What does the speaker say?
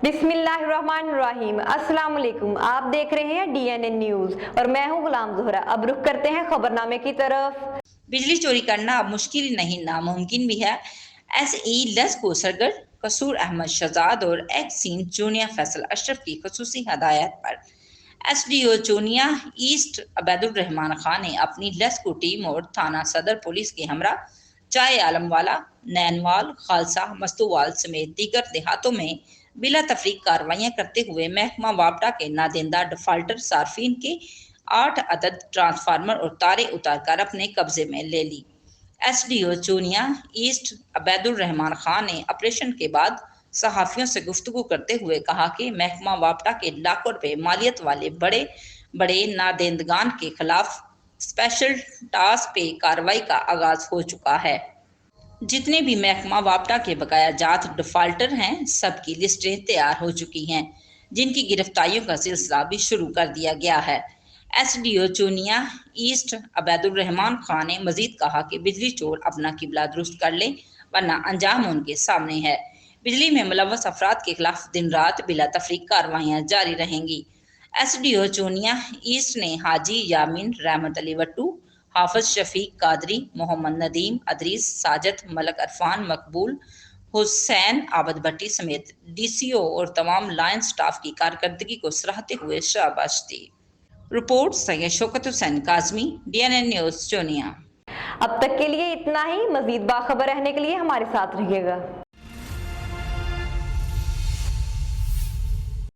बिस्मिल्लाहिर्रहमानिर्रहीम। अस्सलाम वालेकुम। आप देख रहे हैं DNN न्यूज और मैं हूं गुलाम ज़ोहरा। अब रुख करते हैं खबरनामे की तरफ। बिजली चोरी करना अब मुश्किल नहीं नामुमकिन भी है। SE लस को सरगर्द कसूर अहमद शहजाद और एक्स सीन चूनिया फैसल अशरफ की खसूसी हदायत पर SDO चूनिया ईस्ट अबैदुर्रहमान खान ने अपनी लस्को टीम और थाना सदर पुलिस के हमरा चाय आलमवाला, नैनवाल, खालसा, मस्तूवाल समेत दीगर देहातों में बिला तफरीक कार्रवाइयां करते हुए महकमा वापडा के नादेंदा डिफाल्टर सार्फिन के 8 अदद ट्रांसफार्मर और तारे उतारकर अपने कब्जे में ले ली। SDO चूनिया ईस्ट अबैदुर्रहमान खान ने ऑपरेशन के बाद सहाफियों से गुफ्तगू करते हुए कहा कि महकमा वापडा के लाखों रुपए मालियत वाले बड़े बड़े नादेंदगान के खिलाफ स्पेशल टास्क पे कार्रवाई का आगाज हो चुका है। जितने भी महकमा वापडा के बकाया जात डिफाल्टर हैं, सबकी लिस्टें तैयार हो चुकी हैं, जिनकी गिरफ्तारियों का सिलसिला भी शुरू कर दिया गया है। SDO चूनिया ईस्ट अबैदुर्रहमान खान ने मजीद कहा कि बिजली चोर अपना किबला दुरुस्त कर लें, वरना अंजाम उनके सामने है। बिजली में मुलव्वस अफराद के खिलाफ दिन रात बिला तफरीक कार्रवाइयां जारी रहेंगी। SDO चूनिया ईस्ट ने हाजी यामीन, रहमत अली वट्टू, हाफिज शफीक कादरी, मोहम्मद नदीम, अदरीस, साजद, मलक अरफान, मकबूल, हुसैन आबद भट्टी समेत DCO और तमाम लाइन स्टाफ की कारकर्दगी को सराहते हुए शाबाश दी। Report Syed Shaukat Hussain Kazmi, DNN news चोनिया। अब तक के लिए इतना ही। मजीद बाखबर रहने के लिए हमारे साथ रहिएगा।